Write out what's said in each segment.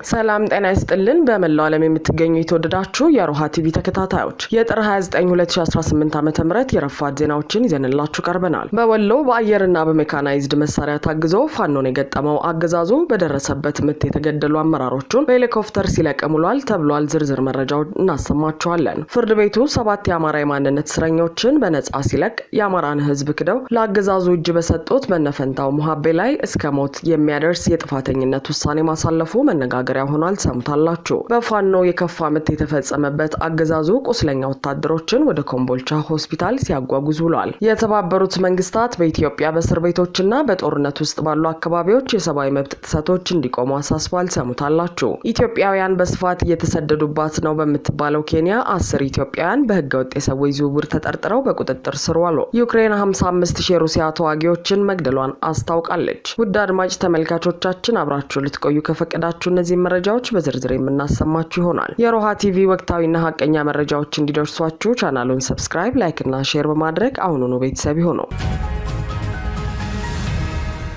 ሰላም ጤና ይስጥልን በመላው ዓለም የምትገኙ የተወደዳችሁ የሮሃ ቲቪ ተከታታዮች የጥር 29 2018 ዓ.ም የረፋድ ዜናዎችን ይዘንላችሁ ቀርበናል። በወሎ በአየርና በሜካናይዝድ መሳሪያ ታግዞ ፋኖን የገጠመው አገዛዙ በደረሰበት ምት የተገደሉ አመራሮቹን በሄሊኮፕተር ሲለቅም ውሏል ተብሏል። ዝርዝር መረጃውን እናሰማችኋለን። ፍርድ ቤቱ 7 የአማራ የማንነት እስረኞችን በነጻ ሲለቅ የአማራን ሕዝብ ክደው ለአገዛዙ እጅ በሰጡት በነፈንታው ሙሃቤ ላይ እስከ ሞት የሚያደርስ የጥፋተኝነት ውሳኔ ማሳለፉ መነጋገሪያ ሆኗል። ሰምታላችሁ። በፋኖ የከፋ ምት የተፈጸመበት አገዛዙ ቁስለኛ ወታደሮችን ወደ ኮምቦልቻ ሆስፒታል ሲያጓጉዝ ውሏል። የተባበሩት መንግስታት በኢትዮጵያ በእስር ቤቶችና በጦርነት ውስጥ ባሉ አካባቢዎች የሰብአዊ መብት ጥሰቶች እንዲቆሙ አሳስቧል። ሰምታላችሁ። ኢትዮጵያውያን በስፋት እየተሰደዱባት ነው በምትባለው ኬንያ 10 ኢትዮጵያውያን በህገወጥ የሰዎች ዝውውር ተጠርጥረው በቁጥጥር ስር ዋሉ። ዩክሬን 55,000 የሩሲያ ተዋጊዎችን መግደሏን አስታውቃለች። ውድ አድማጭ ተመልካቾቻችን አብራችሁ ልትቆዩ ከፈቀዳችሁ እነዚህ መረጃዎች በዝርዝር የምናሰማችሁ ይሆናል። የሮሃ ቲቪ ወቅታዊና ሀቀኛ መረጃዎች እንዲደርሷችሁ ቻናሉን ሰብስክራይብ፣ ላይክ እና ሼር በማድረግ አሁኑኑ ቤተሰብ ይሁኑ።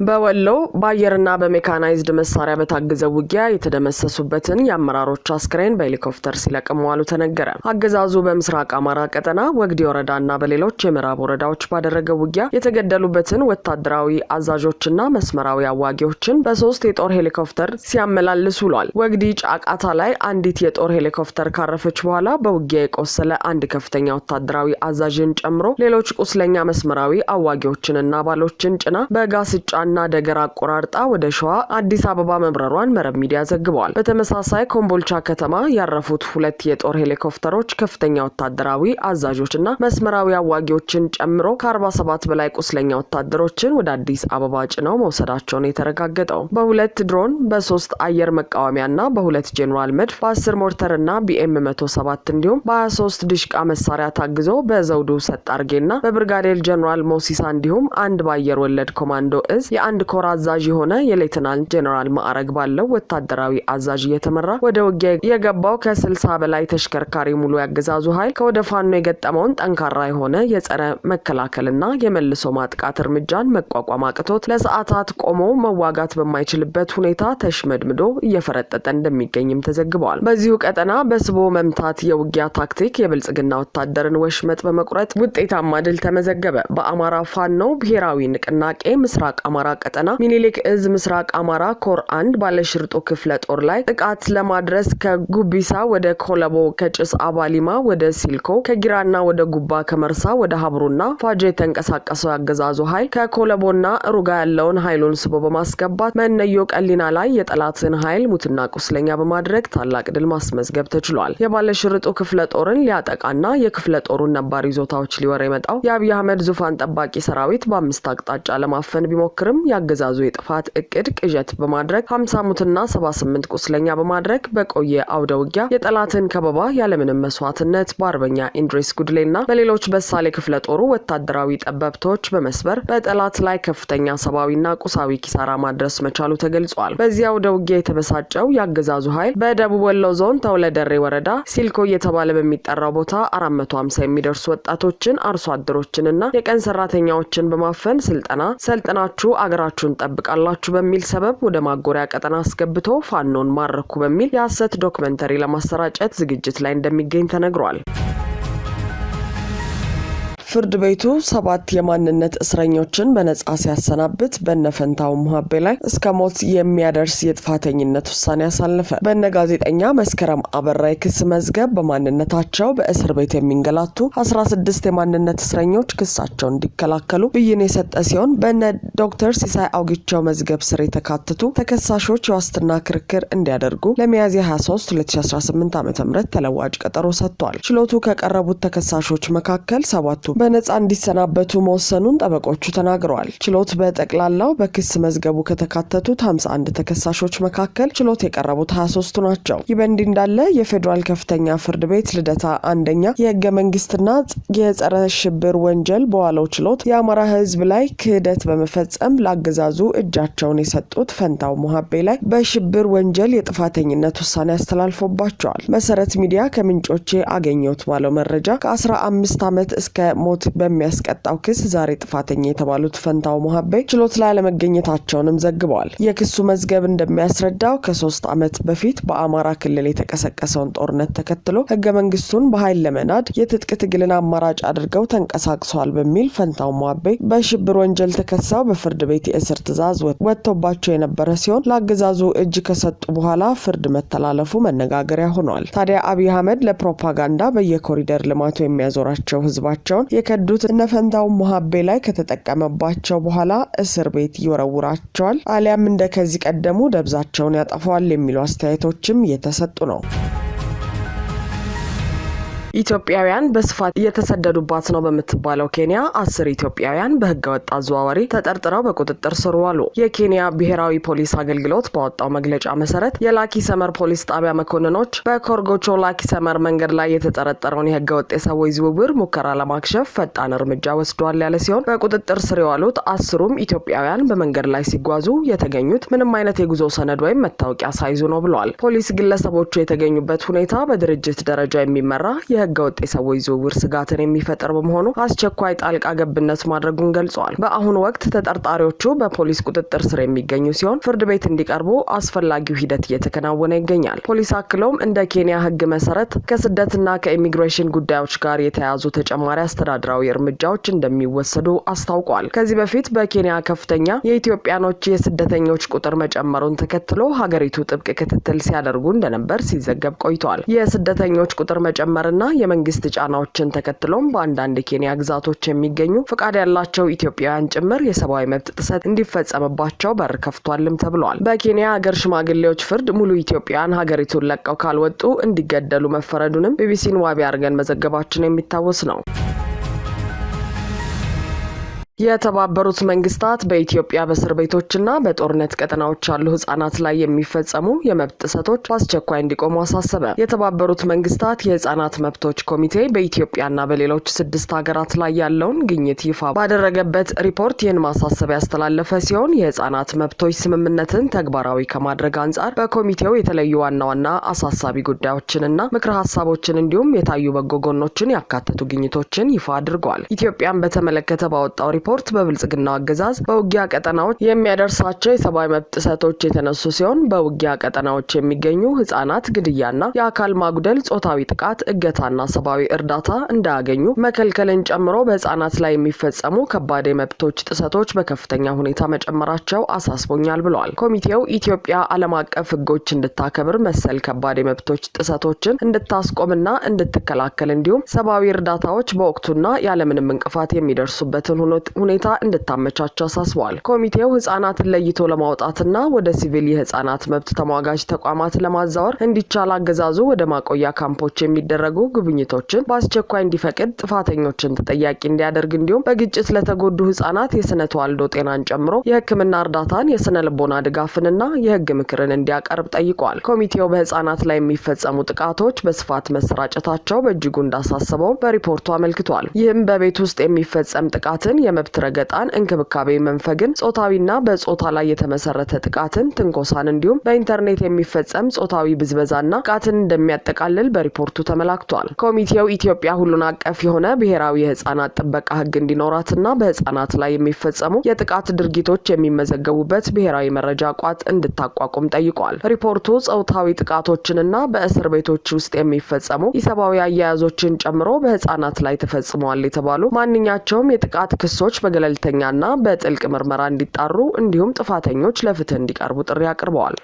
በወሎ በአየርና በሜካናይዝድ መሳሪያ በታገዘው ውጊያ የተደመሰሱበትን የአመራሮች አስክሬን በሄሊኮፕተር ሲለቅም ዋሉ ተነገረ። አገዛዙ በምስራቅ አማራ ቀጠና ወግዲ ወረዳና በሌሎች የምዕራብ ወረዳዎች ባደረገው ውጊያ የተገደሉበትን ወታደራዊ አዛዦችና መስመራዊ አዋጊዎችን በ3 የጦር ሄሊኮፕተር ሲያመላልስ ውሏል። ወግዲ ጫቃታ ላይ አንዲት የጦር ሄሊኮፕተር ካረፈች በኋላ በውጊያ የቆሰለ አንድ ከፍተኛ ወታደራዊ አዛዥን ጨምሮ ሌሎች ቁስለኛ መስመራዊ አዋጊዎችንና አባሎችን ጭና በጋስጫ እና ደገር አቆራርጣ ወደ ሸዋ አዲስ አበባ መብረሯን መረብ ሚዲያ ዘግቧል። በተመሳሳይ ኮምቦልቻ ከተማ ያረፉት 2 የጦር ሄሊኮፕተሮች ከፍተኛ ወታደራዊ አዛዦችና መስመራዊ አዋጊዎችን ጨምሮ ከ47 በላይ ቁስለኛ ወታደሮችን ወደ አዲስ አበባ ጭነው መውሰዳቸውን የተረጋገጠው በ2 ድሮን፣ በ3 አየር መቃወሚያና በ2 ጄኔራል መድፍ፣ በ10 ሞርተርና ቢኤም 107 እንዲሁም በ23 ድሽቃ መሳሪያ ታግዞ በዘውዱ ሰጣርጌና በብርጋዴር ጄኔራል ሞሲሳ እንዲሁም አንድ በአየር ወለድ ኮማንዶ እዝ የአንድ ኮር አዛዥ የሆነ የሌተናንት ጄኔራል ማዕረግ ባለው ወታደራዊ አዛዥ እየተመራ ወደ ውጊያ የገባው ከ60 በላይ ተሽከርካሪ ሙሉ ያገዛዙ ኃይል ከወደ ፋኖ የገጠመውን ጠንካራ የሆነ የጸረ መከላከልና የመልሶ ማጥቃት እርምጃን መቋቋም አቅቶት ለሰዓታት ቆሞ መዋጋት በማይችልበት ሁኔታ ተሽመድምዶ እየፈረጠጠ እንደሚገኝም ተዘግቧል። በዚሁ ቀጠና በስቦ መምታት የውጊያ ታክቲክ የብልጽግና ወታደርን ወሽመጥ በመቁረጥ ውጤታማ ድል ተመዘገበ። በአማራ ፋኖ ብሔራዊ ንቅናቄ ምስራቅ አማራ ቀጠና ሚኒሊክ እዝ ምስራቅ አማራ ኮር 1 ባለሽርጡ ክፍለ ጦር ላይ ጥቃት ለማድረስ ከጉቢሳ ወደ ኮለቦ፣ ከጭስ አባሊማ ወደ ሲልኮ፣ ከጊራና ወደ ጉባ፣ ከመርሳ ወደ ሀብሩና ፋጄ የተንቀሳቀሰው ያገዛዙ ኃይል ከኮለቦና ሩጋ ያለውን ኃይሉን ስቦ በማስገባት መነዮ ቀሊና ላይ የጠላትን ኃይል ሙትና ቁስለኛ በማድረግ ታላቅ ድል ማስመዝገብ ተችሏል። የባለሽርጡ ክፍለ ጦርን ሊያጠቃና የክፍለ ጦሩን ነባር ይዞታዎች ሊወር የመጣው የአብይ አህመድ ዙፋን ጠባቂ ሰራዊት በ5 አቅጣጫ ለማፈን ቢሞክርም ያገዛዙ የጥፋት እቅድ ቅዠት በማድረግ 50 ሙትና 78 ቁስለኛ በማድረግ በቆየ አውደ ውጊያ የጠላትን ከበባ ያለምንም መስዋዕትነት በአርበኛ ኢንድሪስ ጉድሌና በሌሎች በሳሌ ክፍለ ጦሩ ወታደራዊ ጠበብቶች በመስበር በጠላት ላይ ከፍተኛ ሰብአዊና ቁሳዊ ኪሳራ ማድረስ መቻሉ ተገልጿል። በዚህ አውደ ውጊያ የተበሳጨው ያገዛዙ ኃይል በደቡብ ወሎ ዞን ተውለደሬ ወረዳ ሲልኮ እየተባለ በሚጠራው ቦታ 450 የሚደርሱ ወጣቶችን፣ አርሶ አደሮችንና የቀን ሰራተኛዎችን በማፈን ሰልጥናችሁ አገራችሁን ጠብቃላችሁ በሚል ሰበብ ወደ ማጎሪያ ቀጠና አስገብቶ ፋኖን ማረኩ በሚል የሐሰት ዶክመንተሪ ለማሰራጨት ዝግጅት ላይ እንደሚገኝ ተነግሯል። ፍርድ ቤቱ 7 የማንነት እስረኞችን በነጻ ሲያሰናብት በነፈንታው ሙሃቤ ላይ እስከ ሞት የሚያደርስ የጥፋተኝነት ውሳኔ አሳለፈ። በነ ጋዜጠኛ መስከረም አበራ የክስ መዝገብ በማንነታቸው በእስር ቤት የሚንገላቱ 16 የማንነት እስረኞች ክሳቸውን እንዲከላከሉ ብይን የሰጠ ሲሆን በነ ዶክተር ሲሳይ አውግቸው መዝገብ ስር የተካተቱ ተከሳሾች የዋስትና ክርክር እንዲያደርጉ ለሚያዝያ 23 2018 ዓ.ም ተለዋጭ ቀጠሮ ሰጥቷል። ችሎቱ ከቀረቡት ተከሳሾች መካከል 7ቱ በነጻ እንዲሰናበቱ መወሰኑን ጠበቆቹ ተናግረዋል። ችሎት በጠቅላላው በክስ መዝገቡ ከተካተቱት 51 ተከሳሾች መካከል ችሎት የቀረቡት 23ቱ ናቸው። ይህ በእንዲህ እንዳለ የፌዴራል ከፍተኛ ፍርድ ቤት ልደታ አንደኛ የህገ መንግስትና የጸረ ሽብር ወንጀል በዋለው ችሎት የአማራ ህዝብ ላይ ክህደት በመፈጸም ለአገዛዙ እጃቸውን የሰጡት ፈንታው ሙሃቤ ላይ በሽብር ወንጀል የጥፋተኝነት ውሳኔ አስተላልፎባቸዋል። መሰረት ሚዲያ ከምንጮቼ አገኘሁት ባለው መረጃ ከ15 ዓመት እስከ በሞት በሚያስቀጣው ክስ ዛሬ ጥፋተኛ የተባሉት ፈንታው ሞሀቤ ችሎት ላይ ለመገኘታቸውንም ዘግበዋል። የክሱ መዝገብ እንደሚያስረዳው ከ3 ዓመት በፊት በአማራ ክልል የተቀሰቀሰውን ጦርነት ተከትሎ ህገ መንግስቱን በኃይል ለመናድ የትጥቅ ትግልን አማራጭ አድርገው ተንቀሳቅሰዋል በሚል ፈንታው ሞሀቤ በሽብር ወንጀል ተከሰው በፍርድ ቤት የእስር ትዕዛዝ ወጥቶባቸው የነበረ ሲሆን ለአገዛዙ እጅ ከሰጡ በኋላ ፍርድ መተላለፉ መነጋገሪያ ሆኗል። ታዲያ አብይ አህመድ ለፕሮፓጋንዳ በየኮሪደር ልማቱ የሚያዞራቸው ህዝባቸውን የከዱት እነ ፈንታው ሞሀቤ ላይ ከተጠቀመባቸው በኋላ እስር ቤት ይወረውራቸዋል አሊያም እንደ ከዚህ ቀደሙ ደብዛቸውን ያጠፋዋል የሚሉ አስተያየቶችም እየተሰጡ ነው። ኢትዮጵያውያን በስፋት እየተሰደዱባት ነው በምትባለው ኬንያ 10 ኢትዮጵያውያን በህገወጥ አዘዋዋሪ ተጠርጥረው በቁጥጥር ስር ዋሉ። የኬንያ ብሔራዊ ፖሊስ አገልግሎት ባወጣው መግለጫ መሰረት የላኪ ሰመር ፖሊስ ጣቢያ መኮንኖች በኮርጎቾ ላኪ ሰመር መንገድ ላይ የተጠረጠረውን የህገወጥ የሰዎች ዝውውር ሙከራ ለማክሸፍ ፈጣን እርምጃ ወስዷል ያለ ሲሆን በቁጥጥር ስር የዋሉት 10ሩም ኢትዮጵያውያን በመንገድ ላይ ሲጓዙ የተገኙት ምንም አይነት የጉዞ ሰነድ ወይም መታወቂያ ሳይዙ ነው ብለዋል። ፖሊስ ግለሰቦቹ የተገኙበት ሁኔታ በድርጅት ደረጃ የሚመራ የህገወጥ የሰዎች ዝውውር ስጋትን የሚፈጥር በመሆኑ አስቸኳይ ጣልቃ ገብነት ማድረጉን ገልጿል። በአሁኑ ወቅት ተጠርጣሪዎቹ በፖሊስ ቁጥጥር ስር የሚገኙ ሲሆን ፍርድ ቤት እንዲቀርቡ አስፈላጊው ሂደት እየተከናወነ ይገኛል። ፖሊስ አክሎም እንደ ኬንያ ህግ መሰረት ከስደትና ከኢሚግሬሽን ጉዳዮች ጋር የተያያዙ ተጨማሪ አስተዳደራዊ እርምጃዎች እንደሚወሰዱ አስታውቋል። ከዚህ በፊት በኬንያ ከፍተኛ የኢትዮጵያኖች የስደተኞች ቁጥር መጨመሩን ተከትሎ ሀገሪቱ ጥብቅ ክትትል ሲያደርጉ እንደነበር ሲዘገብ ቆይቷል። የስደተኞች ቁጥር መጨመርና የመንግስት ጫናዎችን ተከትሎም በአንዳንድ የኬንያ ግዛቶች የሚገኙ ፍቃድ ያላቸው ኢትዮጵያውያን ጭምር የሰብአዊ መብት ጥሰት እንዲፈጸምባቸው በር ከፍቷልም ተብሏል። በኬንያ ሀገር ሽማግሌዎች ፍርድ ሙሉ ኢትዮጵያውያን ሀገሪቱን ለቀው ካልወጡ እንዲገደሉ መፈረዱንም ቢቢሲን ዋቢ አድርገን መዘገባችን የሚታወስ ነው። የተባበሩት መንግስታት በኢትዮጵያ በእስር ቤቶችና በጦርነት ቀጠናዎች ያሉ ህጻናት ላይ የሚፈጸሙ የመብት ጥሰቶች በአስቸኳይ እንዲቆሙ አሳሰበ። የተባበሩት መንግስታት የህጻናት መብቶች ኮሚቴ በኢትዮጵያና በሌሎች 6 ሀገራት ላይ ያለውን ግኝት ይፋ ባደረገበት ሪፖርት ይህን ማሳሰቢያ ያስተላለፈ ሲሆን የህጻናት መብቶች ስምምነትን ተግባራዊ ከማድረግ አንጻር በኮሚቴው የተለዩ ዋና ዋና አሳሳቢ ጉዳዮችንና ምክረ ሀሳቦችን እንዲሁም የታዩ በጎ ጎኖችን ያካተቱ ግኝቶችን ይፋ አድርጓል። ኢትዮጵያን በተመለከተ ባወጣው ሪፖርት በብልጽግናው አገዛዝ በውጊያ ቀጠናዎች የሚያደርሳቸው የሰብአዊ መብት ጥሰቶች የተነሱ ሲሆን በውጊያ ቀጠናዎች የሚገኙ ህጻናት ግድያና የአካል ማጉደል፣ ጾታዊ ጥቃት፣ እገታና ሰብአዊ እርዳታ እንዳያገኙ መከልከልን ጨምሮ በህጻናት ላይ የሚፈጸሙ ከባድ የመብቶች ጥሰቶች በከፍተኛ ሁኔታ መጨመራቸው አሳስቦኛል ብለዋል። ኮሚቴው ኢትዮጵያ ዓለም አቀፍ ህጎች እንድታከብር መሰል ከባድ የመብቶች ጥሰቶችን እንድታስቆምና እንድትከላከል እንዲሁም ሰብአዊ እርዳታዎች በወቅቱና ያለምንም እንቅፋት የሚደርሱበትን ሁኔታ እንድታመቻች አሳስበዋል። ኮሚቴው ህጻናትን ለይቶ ለማውጣትና ወደ ሲቪል የህጻናት መብት ተሟጋጅ ተቋማት ለማዛወር እንዲቻል አገዛዙ ወደ ማቆያ ካምፖች የሚደረጉ ጉብኝቶችን በአስቸኳይ እንዲፈቅድ፣ ጥፋተኞችን ተጠያቂ እንዲያደርግ እንዲሁም በግጭት ለተጎዱ ህጻናት የስነ ተዋልዶ ጤናን ጨምሮ የህክምና እርዳታን፣ የስነ ልቦና ድጋፍንና የህግ ምክርን እንዲያቀርብ ጠይቋል። ኮሚቴው በህጻናት ላይ የሚፈጸሙ ጥቃቶች በስፋት መሰራጨታቸው በእጅጉ እንዳሳሰበው በሪፖርቱ አመልክቷል። ይህም በቤት ውስጥ የሚፈጸም ጥቃትን፣ የመብት ረገጣን፣ እንክብካቤ መንፈግን፣ ጾታዊና በጾታ ላይ የተመሰረተ ጥቃትን፣ ትንኮሳን እንዲሁም በኢንተርኔት የሚፈጸም ጾታዊ ብዝበዛና ጥቃትን እንደሚያጠቃልል በሪፖርቱ ተመላክቷል። ኮሚቴው ኢትዮጵያ ሁሉን አቀፍ የሆነ ብሔራዊ የህጻናት ጥበቃ ህግ እንዲኖራትና በህጻናት ላይ የሚፈጸሙ የጥቃት ድርጊቶች የሚመዘገቡበት ብሔራዊ መረጃ ቋት እንድታቋቁም ጠይቋል። ሪፖርቱ ጾታዊ ጥቃቶችንና በእስር ቤቶች ውስጥ የሚፈጸሙ ኢሰብአዊ አያያዞችን ጨምሮ በህጻናት ላይ ተፈጽመዋል የተባሉ ማንኛቸውም የጥቃት ክሶች በገለልተኛና በጥልቅ ምርመራ እንዲጣሩ እንዲሁም ጥፋተኞች ለፍትህ እንዲቀርቡ ጥሪ አቅርበዋል።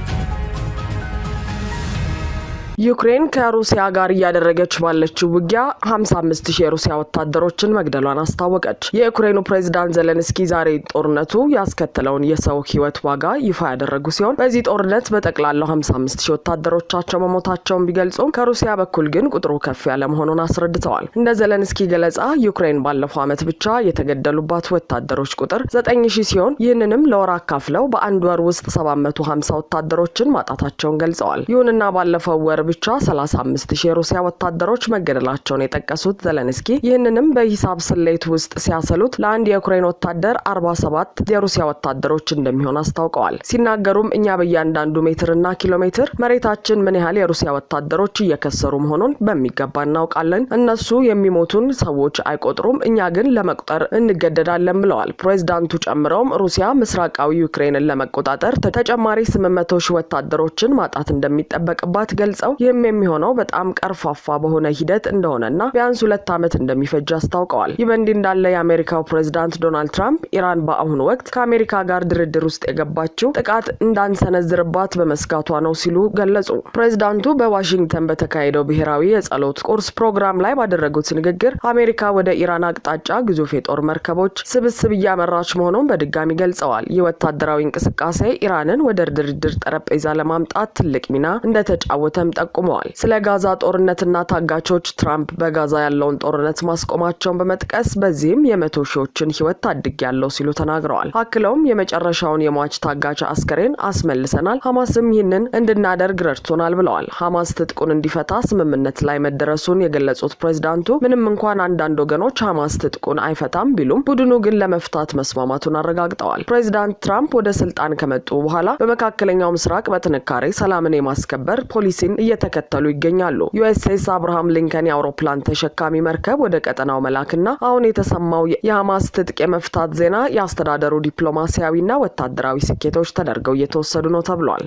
ዩክሬን ከሩሲያ ጋር እያደረገች ባለችው ውጊያ 55,000 የሩሲያ ወታደሮችን መግደሏን አስታወቀች። የዩክሬኑ ፕሬዝዳንት ዘለንስኪ ዛሬ ጦርነቱ ያስከተለውን የሰው ህይወት ዋጋ ይፋ ያደረጉ ሲሆን በዚህ ጦርነት በጠቅላላው 55,000 ወታደሮቻቸው መሞታቸውን ቢገልጹም ከሩሲያ በኩል ግን ቁጥሩ ከፍ ያለ መሆኑን አስረድተዋል። እንደ ዘለንስኪ ገለጻ ዩክሬን ባለፈው ዓመት ብቻ የተገደሉባት ወታደሮች ቁጥር 9,000 ሲሆን ይህንንም ለወር አካፍለው በአንድ ወር ውስጥ 750 ወታደሮችን ማጣታቸውን ገልጸዋል። ይሁንና ባለፈው ወር ብቻ 35000 የሩሲያ ወታደሮች መገደላቸውን የጠቀሱት ዘለንስኪ ይህንንም በሂሳብ ስሌት ውስጥ ሲያሰሉት ለአንድ የዩክሬን ወታደር 47 የሩሲያ ወታደሮች እንደሚሆን አስታውቀዋል። ሲናገሩም እኛ በእያንዳንዱ ሜትርና ኪሎ ሜትር መሬታችን ምን ያህል የሩሲያ ወታደሮች እየከሰሩ መሆኑን በሚገባ እናውቃለን። እነሱ የሚሞቱን ሰዎች አይቆጥሩም፣ እኛ ግን ለመቁጠር እንገደዳለን ብለዋል። ፕሬዝዳንቱ ጨምረውም ሩሲያ ምስራቃዊ ዩክሬንን ለመቆጣጠር ተጨማሪ 800,000 ወታደሮችን ማጣት እንደሚጠበቅባት ገልጸው ይህም የሚሆነው በጣም ቀርፋፋ በሆነ ሂደት እንደሆነና ቢያንስ 2 ዓመት እንደሚፈጅ አስታውቀዋል። ይህ በእንዲህ እንዳለ የአሜሪካው ፕሬዝዳንት ዶናልድ ትራምፕ ኢራን በአሁኑ ወቅት ከአሜሪካ ጋር ድርድር ውስጥ የገባችው ጥቃት እንዳንሰነዝርባት በመስጋቷ ነው ሲሉ ገለጹ። ፕሬዝዳንቱ በዋሽንግተን በተካሄደው ብሔራዊ የጸሎት ቁርስ ፕሮግራም ላይ ባደረጉት ንግግር አሜሪካ ወደ ኢራን አቅጣጫ ግዙፍ የጦር መርከቦች ስብስብ እያመራች መሆኑን በድጋሚ ገልጸዋል። የወታደራዊ እንቅስቃሴ ኢራንን ወደ ድርድር ጠረጴዛ ለማምጣት ትልቅ ሚና እንደተጫወተም ጠቁመዋል። ስለ ጋዛ ጦርነትና ታጋቾች ትራምፕ በጋዛ ያለውን ጦርነት ማስቆማቸውን በመጥቀስ በዚህም የ100 ሺዎችን ህይወት ታድጊያለሁ ሲሉ ተናግረዋል። አክለውም የመጨረሻውን የሟች ታጋች አስከሬን አስመልሰናል፣ ሐማስም ይህንን እንድናደርግ ረድቶናል ብለዋል። ሐማስ ትጥቁን እንዲፈታ ስምምነት ላይ መደረሱን የገለጹት ፕሬዝዳንቱ ምንም እንኳን አንዳንድ ወገኖች ሐማስ ትጥቁን አይፈታም ቢሉም ቡድኑ ግን ለመፍታት መስማማቱን አረጋግጠዋል። ፕሬዝዳንት ትራምፕ ወደ ስልጣን ከመጡ በኋላ በመካከለኛው ምስራቅ በጥንካሬ ሰላምን የማስከበር ፖሊሲን እየተከተሉ ይገኛሉ። ዩኤስኤስ አብርሃም ሊንከን የአውሮፕላን ተሸካሚ መርከብ ወደ ቀጠናው መላክና አሁን የተሰማው የሐማስ ትጥቅ የመፍታት ዜና የአስተዳደሩ ዲፕሎማሲያዊና ወታደራዊ ስኬቶች ተደርገው እየተወሰዱ ነው ተብሏል።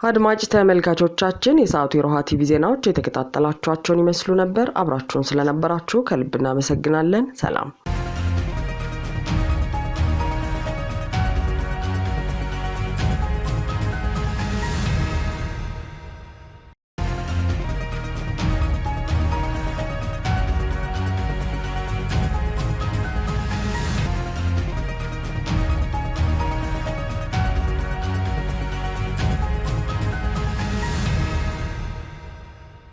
አድማጭ ተመልካቾቻችን የሰዓቱ የሮሃ ቲቪ ዜናዎች የተከታተላችኋቸውን ይመስሉ ነበር። አብራችሁን ስለነበራችሁ ከልብ እናመሰግናለን። ሰላም።